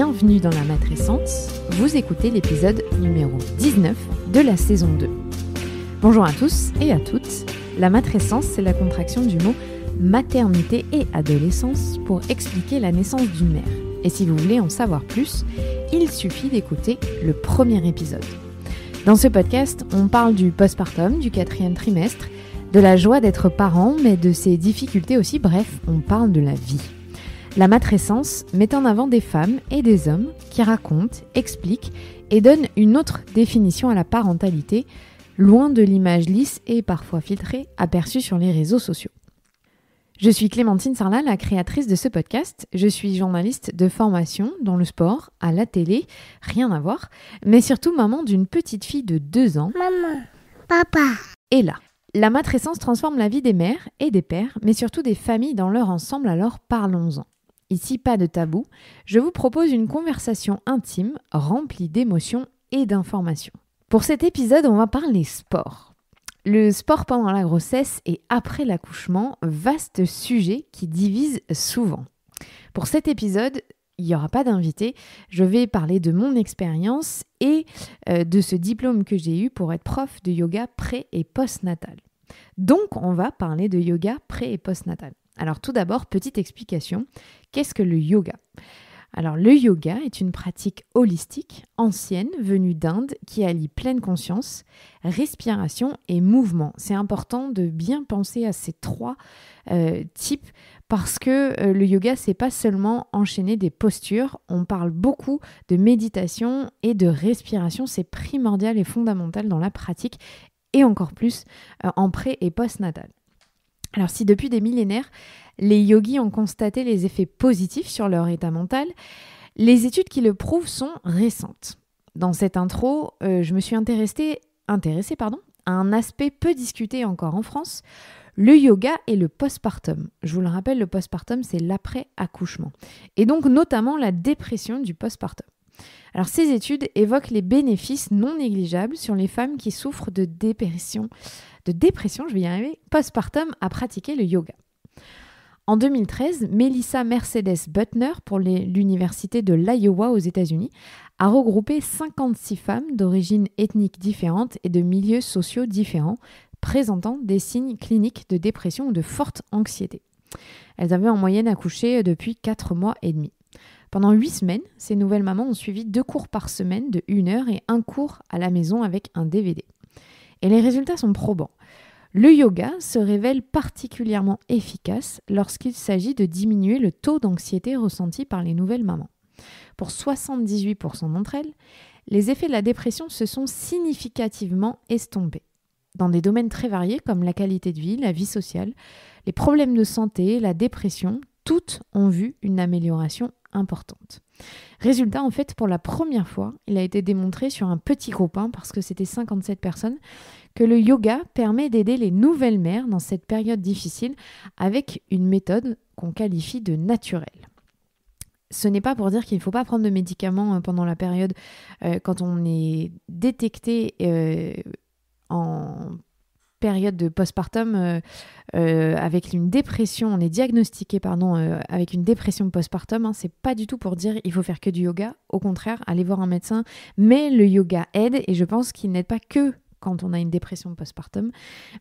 Bienvenue dans la matrescence, vous écoutez l'épisode numéro 19 de la saison 2. Bonjour à tous et à toutes, la matrescence c'est la contraction du mot maternité et adolescence pour expliquer la naissance d'une mère. Et si vous voulez en savoir plus, il suffit d'écouter le premier épisode. Dans ce podcast, on parle du postpartum, du 4e trimestre, de la joie d'être parent, mais de ses difficultés aussi, bref, on parle de la vie. La matrescence met en avant des femmes et des hommes qui racontent, expliquent et donnent une autre définition à la parentalité, loin de l'image lisse et parfois filtrée aperçue sur les réseaux sociaux. Je suis Clémentine Sarlat, la créatrice de ce podcast. Je suis journaliste de formation dans le sport, à la télé, rien à voir, mais surtout maman d'une petite fille de 2 ans. Maman, papa. Et là, la matrescence transforme la vie des mères et des pères, mais surtout des familles dans leur ensemble, alors parlons-en. Ici, pas de tabou, je vous propose une conversation intime, remplie d'émotions et d'informations. Pour cet épisode, on va parler sport. Le sport pendant la grossesse et après l'accouchement, vaste sujet qui divise souvent. Pour cet épisode, il n'y aura pas d'invité, je vais parler de mon expérience et de ce diplôme que j'ai eu pour être prof de yoga pré- et postnatal. Donc, on va parler de yoga pré- et postnatal. Alors tout d'abord, petite explication, qu'est-ce que le yoga ? Alors le yoga est une pratique holistique, ancienne, venue d'Inde, qui allie pleine conscience, respiration et mouvement. C'est important de bien penser à ces 3 types parce que le yoga, c'est pas seulement enchaîner des postures, on parle beaucoup de méditation et de respiration, c'est primordial et fondamental dans la pratique et encore plus en pré- et postnatal. Alors si depuis des millénaires, les yogis ont constaté les effets positifs sur leur état mental, les études qui le prouvent sont récentes. Dans cette intro, je me suis intéressée à un aspect peu discuté encore en France, le yoga et le postpartum. Je vous le rappelle, le postpartum, c'est l'après-accouchement. Et donc notamment la dépression du postpartum. Alors ces études évoquent les bénéfices non négligeables sur les femmes qui souffrent de dépression, postpartum à pratiquer le yoga. En 2013, Melissa Mercedes Butner pour l'université de l'Iowa aux États-Unis a regroupé 56 femmes d'origines ethniques différentes et de milieux sociaux différents présentant des signes cliniques de dépression ou de forte anxiété. Elles avaient en moyenne accouché depuis 4 mois et demi. Pendant 8 semaines, ces nouvelles mamans ont suivi 2 cours par semaine de 1 heure et 1 cours à la maison avec un DVD. Et les résultats sont probants. Le yoga se révèle particulièrement efficace lorsqu'il s'agit de diminuer le taux d'anxiété ressenti par les nouvelles mamans. Pour 78% d'entre elles, les effets de la dépression se sont significativement estompés. Dans des domaines très variés comme la qualité de vie, la vie sociale, les problèmes de santé, la dépression, toutes ont vu une amélioration importante. Résultat, en fait, pour la première fois, il a été démontré sur un petit groupe, parce que c'était 57 personnes, que le yoga permet d'aider les nouvelles mères dans cette période difficile avec une méthode qu'on qualifie de naturelle. Ce n'est pas pour dire qu'il ne faut pas prendre de médicaments pendant la période quand on est détecté en période de postpartum avec une dépression, on est diagnostiqué avec une dépression postpartum, c'est pas du tout pour dire il faut faire que du yoga, au contraire, allez voir un médecin, mais le yoga aide et je pense qu'il n'aide pas que quand on a une dépression postpartum,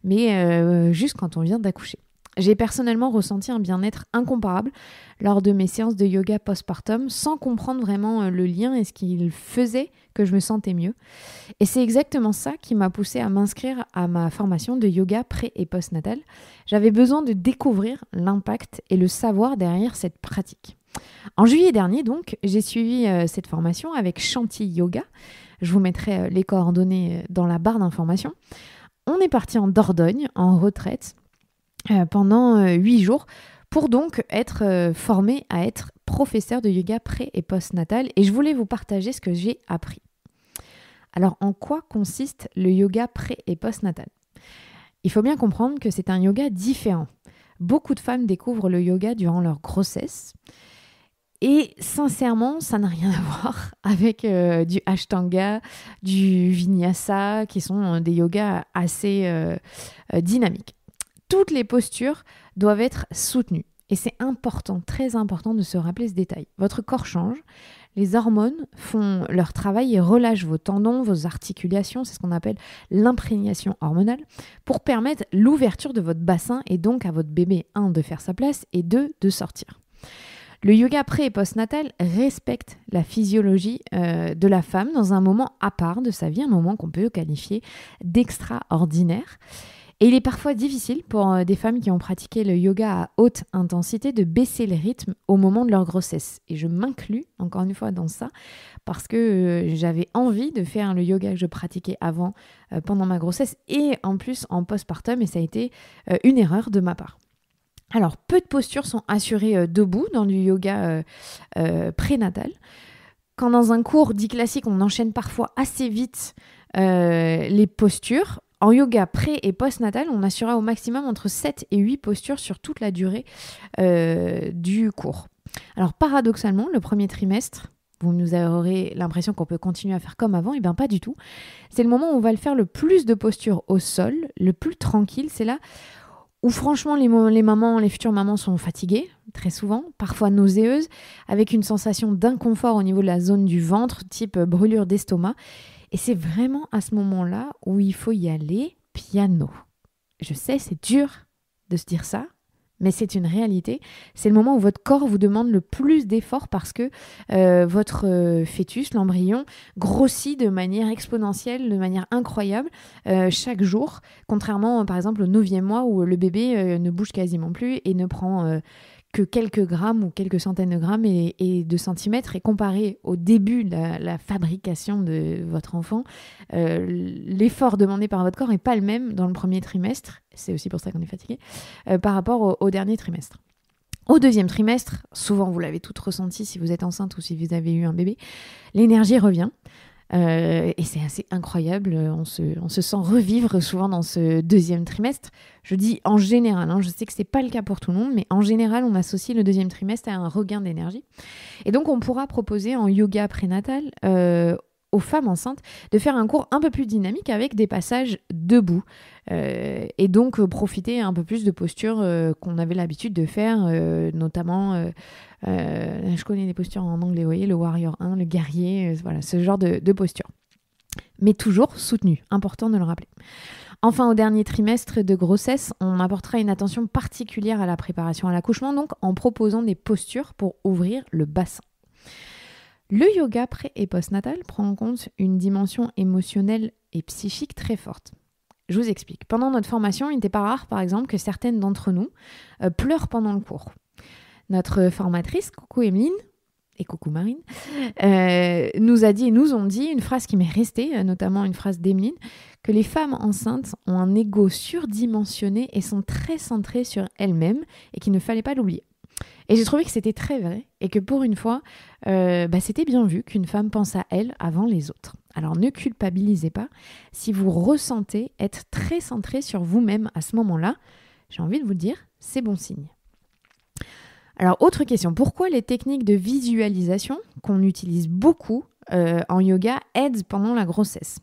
mais juste quand on vient d'accoucher. J'ai personnellement ressenti un bien-être incomparable lors de mes séances de yoga postpartum sans comprendre vraiment le lien et ce qu'il faisait que je me sentais mieux. Et c'est exactement ça qui m'a poussée à m'inscrire à ma formation de yoga pré- et postnatal. J'avais besoin de découvrir l'impact et le savoir derrière cette pratique. En juillet dernier, donc, j'ai suivi cette formation avec Shanti Yoga. Je vous mettrai les coordonnées dans la barre d'informations. On est parti en Dordogne, en retraite, pendant 8 jours pour donc être formée à être professeure de yoga pré- et postnatal et je voulais vous partager ce que j'ai appris. Alors en quoi consiste le yoga pré- et postnatal ? Il faut bien comprendre que c'est un yoga différent. Beaucoup de femmes découvrent le yoga durant leur grossesse et sincèrement ça n'a rien à voir avec du Ashtanga, du Vinyasa qui sont des yogas assez dynamiques. Toutes les postures doivent être soutenues. Et c'est important, très important de se rappeler ce détail. Votre corps change, les hormones font leur travail et relâchent vos tendons, vos articulations, c'est ce qu'on appelle l'imprégnation hormonale, pour permettre l'ouverture de votre bassin et donc à votre bébé, 1, de faire sa place et 2, de sortir. Le yoga pré- et postnatal respecte la physiologie de la femme dans un moment à part de sa vie, un moment qu'on peut qualifier d'extraordinaire. Et il est parfois difficile pour des femmes qui ont pratiqué le yoga à haute intensité de baisser le rythme au moment de leur grossesse. Et je m'inclus encore une fois dans ça parce que j'avais envie de faire le yoga que je pratiquais avant, pendant ma grossesse et en plus en postpartum, et ça a été une erreur de ma part. Alors, peu de postures sont assurées debout dans du yoga prénatal. Quand dans un cours dit classique, on enchaîne parfois assez vite les postures, en yoga pré- et postnatal, on assurera au maximum entre 7 et 8 postures sur toute la durée du cours. Alors paradoxalement, le premier trimestre, vous nous aurez l'impression qu'on peut continuer à faire comme avant, et bien pas du tout. C'est le moment où on va le faire le plus de postures au sol, le plus tranquille, c'est là où franchement les mamans, les futures mamans sont fatiguées, très souvent, parfois nauséeuses, avec une sensation d'inconfort au niveau de la zone du ventre, type brûlure d'estomac. Et c'est vraiment à ce moment-là où il faut y aller piano. Je sais, c'est dur de se dire ça, mais c'est une réalité. C'est le moment où votre corps vous demande le plus d'efforts parce que votre fœtus, l'embryon, grossit de manière exponentielle, de manière incroyable chaque jour, contrairement par exemple au 9e mois où le bébé ne bouge quasiment plus et ne prend que quelques grammes ou quelques centaines de grammes et de centimètres, et comparé au début de la fabrication de votre enfant, l'effort demandé par votre corps n'est pas le même dans le premier trimestre, c'est aussi pour ça qu'on est fatigué, par rapport au dernier trimestre. Au 2e trimestre, souvent vous l'avez toutes ressenti si vous êtes enceinte ou si vous avez eu un bébé, l'énergie revient. Et c'est assez incroyable, on se sent revivre souvent dans ce 2e trimestre. Je dis en général, je sais que c'est pas le cas pour tout le monde, mais en général on associe le 2e trimestre à un regain d'énergie. Et donc on pourra proposer en yoga prénatal aux femmes enceintes de faire un cours un peu plus dynamique avec des passages debout et donc profiter un peu plus de postures qu'on avait l'habitude de faire, notamment je connais des postures en anglais, vous voyez, le warrior 1, le guerrier, voilà, ce genre de posture. Mais toujours soutenu, important de le rappeler. Enfin, au dernier trimestre de grossesse, on apportera une attention particulière à la préparation à l'accouchement, donc en proposant des postures pour ouvrir le bassin. Le yoga pré- et postnatal prend en compte une dimension émotionnelle et psychique très forte. Je vous explique. Pendant notre formation, il n'était pas rare, par exemple, que certaines d'entre nous pleurent pendant le cours. Notre formatrice, coucou Emeline, et coucou Marine, nous ont dit une phrase qui m'est restée, notamment une phrase d'Emeline, que les femmes enceintes ont un ego surdimensionné et sont très centrées sur elles-mêmes et qu'il ne fallait pas l'oublier. Et j'ai trouvé que c'était très vrai et que pour une fois, c'était bien vu qu'une femme pense à elle avant les autres. Alors ne culpabilisez pas. Si vous ressentez être très centré sur vous-même à ce moment-là, j'ai envie de vous dire, c'est bon signe. Alors, autre question, pourquoi les techniques de visualisation qu'on utilise beaucoup en yoga aident pendant la grossesse ?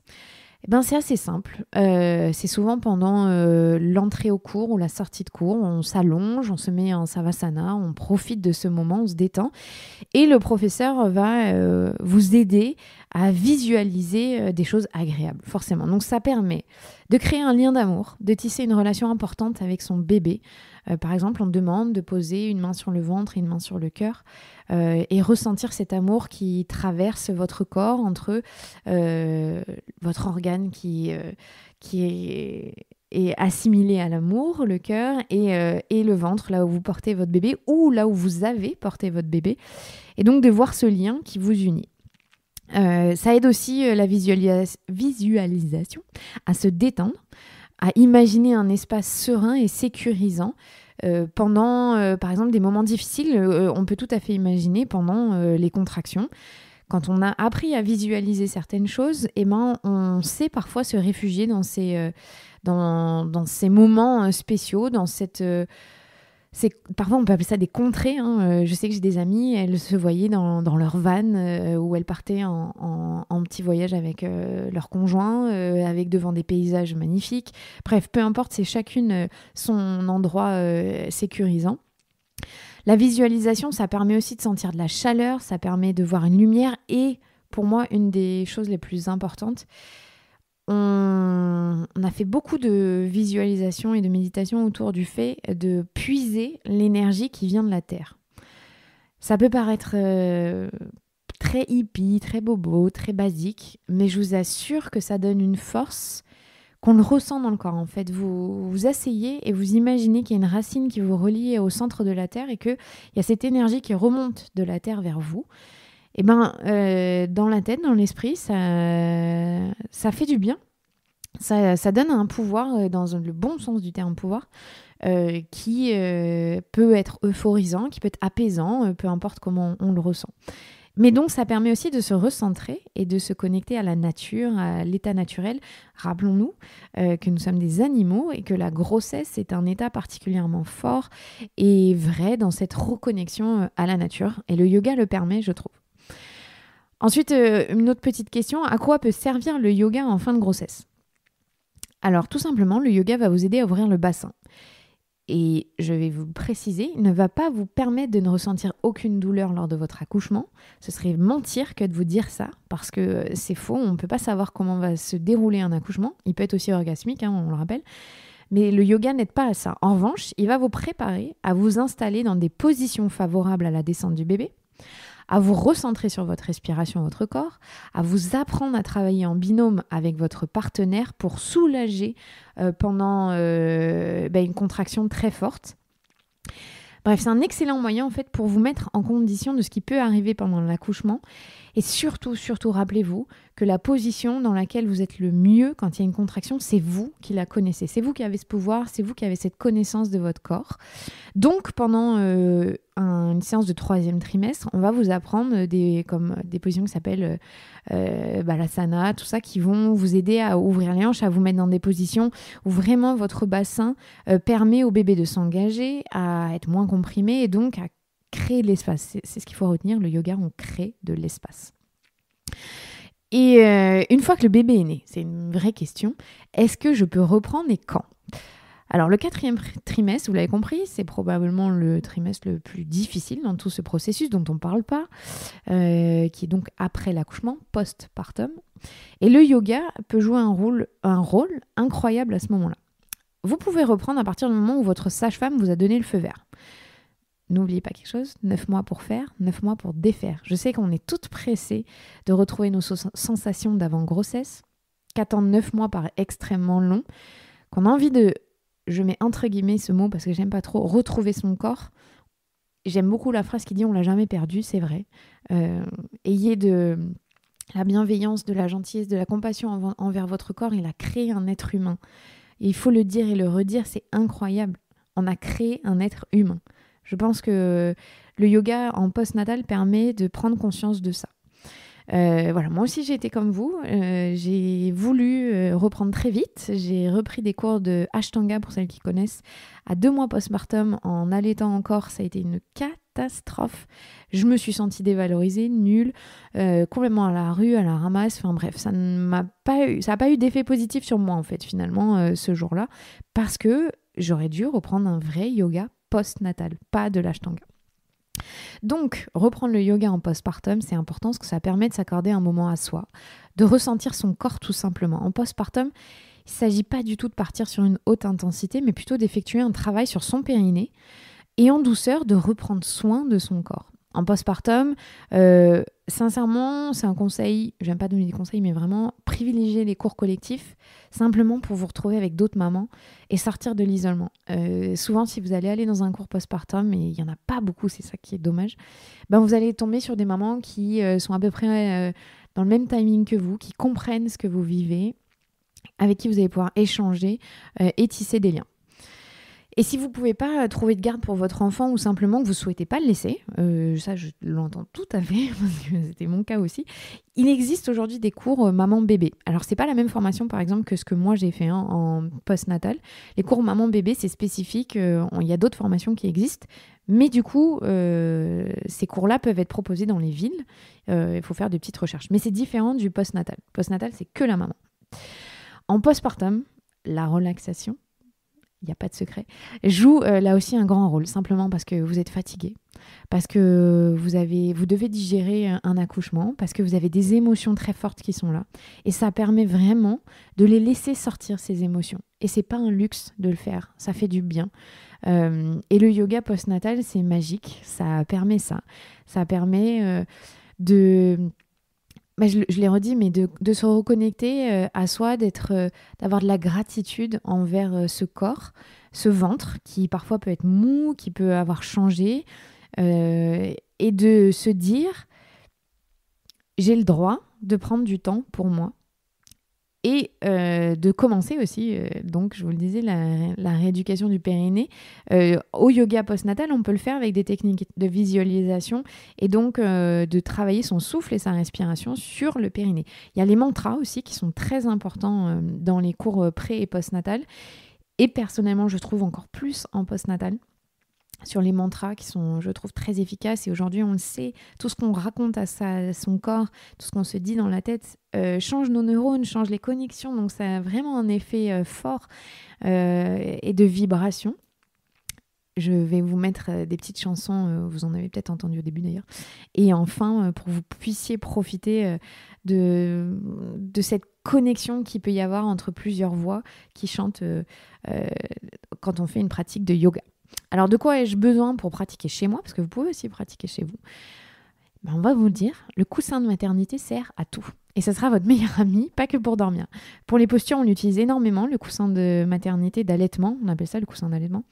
C'est assez simple. C'est souvent pendant l'entrée au cours ou la sortie de cours. On s'allonge, on se met en savasana, on profite de ce moment, on se détend. Et le professeur va vous aider à visualiser des choses agréables, forcément. Donc ça permet de créer un lien d'amour, de tisser une relation importante avec son bébé. Par exemple, on demande de poser une main sur le ventre et une main sur le cœur et ressentir cet amour qui traverse votre corps entre votre organe qui est assimilé à l'amour, le cœur, et le ventre, là où vous portez votre bébé ou là où vous avez porté votre bébé. Et donc de voir ce lien qui vous unit. Ça aide aussi la visualisation à se détendre, à imaginer un espace serein et sécurisant pendant, par exemple, des moments difficiles. On peut tout à fait imaginer pendant les contractions. Quand on a appris à visualiser certaines choses, on sait parfois se réfugier dans ces moments spéciaux, dans cette... parfois, on peut appeler ça des contrées. Je sais que j'ai des amies, elles se voyaient dans leur van où elles partaient en petit voyage avec leur conjoint, avec devant des paysages magnifiques. Bref, peu importe, c'est chacune son endroit sécurisant. La visualisation, ça permet aussi de sentir de la chaleur, ça permet de voir une lumière et pour moi, une des choses les plus importantes, on a fait beaucoup de visualisation et de méditation autour du fait de puiser l'énergie qui vient de la Terre. Ça peut paraître très hippie, très bobo, très basique, mais je vous assure que ça donne une force qu'on le ressent dans le corps. En fait, vous vous asseyez et vous imaginez qu'il y a une racine qui vous relie au centre de la Terre et qu'il y a cette énergie qui remonte de la Terre vers vous. Et dans la tête, dans l'esprit, ça fait du bien. Ça donne un pouvoir, dans le bon sens du terme pouvoir, qui peut être euphorisant, qui peut être apaisant, peu importe comment on le ressent. Mais donc, ça permet aussi de se recentrer et de se connecter à la nature, à l'état naturel. Rappelons-nous que nous sommes des animaux et que la grossesse est un état particulièrement fort et vrai dans cette reconnexion à la nature. Et le yoga le permet, je trouve. Ensuite, une autre petite question, à quoi peut servir le yoga en fin de grossesse ? Alors, tout simplement, le yoga va vous aider à ouvrir le bassin. Et je vais vous préciser, il ne va pas vous permettre de ne ressentir aucune douleur lors de votre accouchement. Ce serait mentir que de vous dire ça, parce que c'est faux, on ne peut pas savoir comment va se dérouler un accouchement. Il peut être aussi orgasmique, on le rappelle. Mais le yoga n'aide pas à ça. En revanche, il va vous préparer à vous installer dans des positions favorables à la descente du bébé, à vous recentrer sur votre respiration, votre corps, à vous apprendre à travailler en binôme avec votre partenaire pour soulager pendant une contraction très forte. Bref, c'est un excellent moyen en fait pour vous mettre en condition de ce qui peut arriver pendant l'accouchement. Et surtout, rappelez-vous que la position dans laquelle vous êtes le mieux quand il y a une contraction, c'est vous qui la connaissez. C'est vous qui avez ce pouvoir, c'est vous qui avez cette connaissance de votre corps. Donc, pendant une séance de 3e trimestre, on va vous apprendre des positions qui s'appellent l'asana, tout ça, qui vont vous aider à ouvrir les hanches, à vous mettre dans des positions où vraiment votre bassin permet au bébé de s'engager, à être moins comprimé et donc à créer de l'espace. C'est ce qu'il faut retenir, le yoga, on crée de l'espace. Et une fois que le bébé est né, c'est une vraie question, est-ce que je peux reprendre et quand ? Alors le 4e trimestre, vous l'avez compris, c'est probablement le trimestre le plus difficile dans tout ce processus dont on ne parle pas, qui est donc après l'accouchement, post-partum. Et le yoga peut jouer un rôle incroyable à ce moment-là. Vous pouvez reprendre à partir du moment où votre sage-femme vous a donné le feu vert. N'oubliez pas quelque chose, 9 mois pour faire, 9 mois pour défaire. Je sais qu'on est toutes pressées de retrouver nos sensations d'avant-grossesse, qu'attendre 9 mois paraît extrêmement long, qu'on a envie de, je mets entre guillemets ce mot parce que j'aime pas trop, retrouver son corps. J'aime beaucoup la phrase qui dit « on l'a jamais perdu », c'est vrai. Ayez de la bienveillance, de la gentillesse, de la compassion envers votre corps. Il a créé un être humain. Et il faut le dire et le redire, c'est incroyable. On a créé un être humain. Je pense que le yoga en post-natal permet de prendre conscience de ça. Voilà, moi aussi j'ai été comme vous, j'ai voulu reprendre très vite, j'ai repris des cours de Ashtanga pour celles qui connaissent, à 2 mois postpartum en allaitant encore, ça a été une catastrophe, je me suis sentie dévalorisée, nulle, complètement à la rue, à la ramasse, enfin bref, ça n'a pas eu d'effet positif sur moi en fait finalement ce jour-là, parce que j'aurais dû reprendre un vrai yoga post-natal, pas de l'Ashtanga. Donc, reprendre le yoga en postpartum, c'est important parce que ça permet de s'accorder un moment à soi, de ressentir son corps tout simplement. En postpartum, il ne s'agit pas du tout de partir sur une haute intensité, mais plutôt d'effectuer un travail sur son périnée et en douceur de reprendre soin de son corps. En postpartum, sincèrement, c'est un conseil, j'aime pas donner des conseils, mais vraiment privilégier les cours collectifs, simplement pour vous retrouver avec d'autres mamans et sortir de l'isolement. Souvent, si vous allez aller dans un cours postpartum, et il n'y en a pas beaucoup, c'est ça qui est dommage, vous allez tomber sur des mamans qui sont à peu près dans le même timing que vous, qui comprennent ce que vous vivez, avec qui vous allez pouvoir échanger et tisser des liens. Et si vous ne pouvez pas trouver de garde pour votre enfant ou simplement que vous ne souhaitez pas le laisser, ça je l'entends tout à fait, parce que c'était mon cas aussi, il existe aujourd'hui des cours maman-bébé. Alors c'est pas la même formation par exemple que ce que moi j'ai fait en post-natal. Les cours maman-bébé c'est spécifique, il y a d'autres formations qui existent, mais du coup ces cours-là peuvent être proposés dans les villes, il faut faire des petites recherches. Mais c'est différent du post-natal. Post-natal c'est que la maman. En postpartum, la relaxation, il n'y a pas de secret, joue là aussi un grand rôle, simplement parce que vous êtes fatigué, parce que vous devez digérer un accouchement, parce que vous avez des émotions très fortes qui sont là. Et ça permet vraiment de les laisser sortir, ces émotions. Et c'est pas un luxe de le faire, ça fait du bien. Et le yoga postnatal, c'est magique, ça permet ça. Ça permet je l'ai redit, mais de se reconnecter à soi, d'avoir de la gratitude envers ce corps, ce ventre qui parfois peut être mou, qui peut avoir changé, et de se dire j'ai le droit de prendre du temps pour moi et de commencer aussi, donc je vous le disais, la rééducation du périnée. Au yoga postnatal, on peut le faire avec des techniques de visualisation et donc de travailler son souffle et sa respiration sur le périnée. Il y a les mantras aussi qui sont très importants dans les cours pré- et postnatal. Et personnellement, je trouve encore plus en postnatal, sur les mantras qui sont, je trouve, très efficaces. Et aujourd'hui, on le sait, tout ce qu'on raconte à son corps, tout ce qu'on se dit dans la tête, change nos neurones, change les connexions. Donc, ça a vraiment un effet fort et de vibration. Je vais vous mettre des petites chansons, vous en avez peut-être entendu au début d'ailleurs. Et enfin, pour que vous puissiez profiter de cette connexion qu'il peut y avoir entre plusieurs voix qui chantent quand on fait une pratique de yoga. Alors, de quoi ai-je besoin pour pratiquer chez moi? Parce que vous pouvez aussi pratiquer chez vous. On va vous le dire, le coussin de maternité sert à tout. Et ça sera votre meilleur ami, pas que pour dormir. Pour les postures, on l'utilise énormément, le coussin de maternité, d'allaitement. On appelle ça le coussin d'allaitement.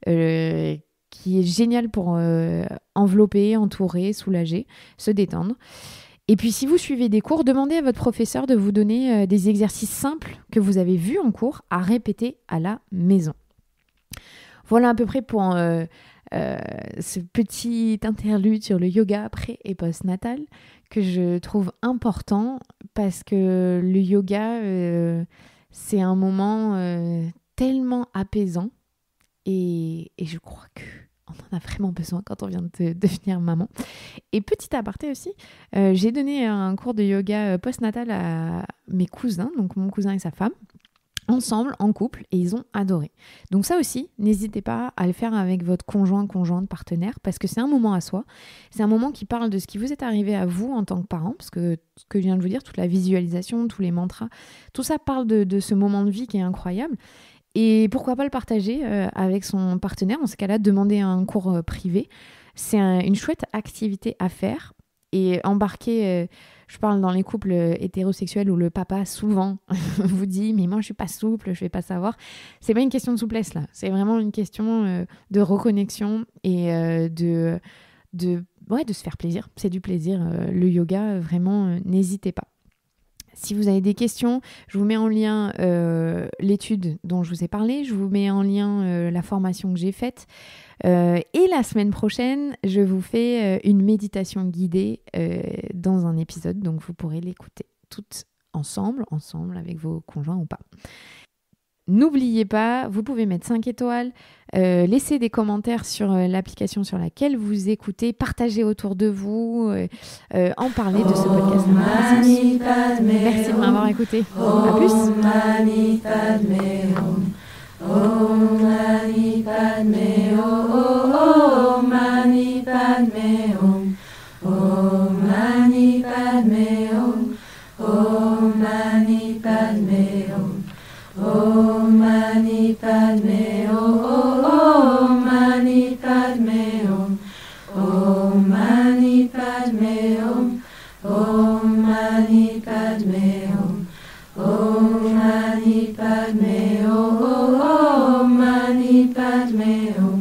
Qui est génial pour envelopper, entourer, soulager, se détendre. Et puis, si vous suivez des cours, demandez à votre professeur de vous donner des exercices simples que vous avez vus en cours à répéter à la maison. Voilà à peu près pour ce petit interlude sur le yoga pré- et post-natal que je trouve important parce que le yoga, c'est un moment tellement apaisant et je crois qu'on en a vraiment besoin quand on vient de devenir maman. Et petit aparté aussi, j'ai donné un cours de yoga post-natal à mes cousins, donc mon cousin et sa femme, ensemble, en couple, et ils ont adoré. Donc ça aussi, n'hésitez pas à le faire avec votre conjoint, conjointe, partenaire, parce que c'est un moment à soi. C'est un moment qui parle de ce qui vous est arrivé à vous en tant que parent, parce que ce que je viens de vous dire, toute la visualisation, tous les mantras, tout ça parle de ce moment de vie qui est incroyable. Et pourquoi pas le partager avec son partenaire, dans ce cas-là, demander un cours privé. C'est une chouette activité à faire. Et embarquer, je parle dans les couples hétérosexuels où le papa souvent vous dit « mais moi je suis pas souple, je vais pas savoir ». C'est pas une question de souplesse là, c'est vraiment une question de reconnexion et de se faire plaisir. C'est du plaisir, le yoga, vraiment, n'hésitez pas. Si vous avez des questions, je vous mets en lien l'étude dont je vous ai parlé, je vous mets en lien la formation que j'ai faite. Et la semaine prochaine, je vous fais une méditation guidée dans un épisode, donc vous pourrez l'écouter toutes ensemble avec vos conjoints ou pas. N'oubliez pas, vous pouvez mettre 5 étoiles, laisser des commentaires sur l'application sur laquelle vous écoutez, partager autour de vous, en parler de ce podcast. Merci de m'avoir écouté. À plus. Om Mani Padme Om Mani Padme Om Mani Padme Om Mani Padme Om Mani Padme Om Mani Padme Om Mani Padme Om Mani Padme Om Mani Padme Om Mani Padme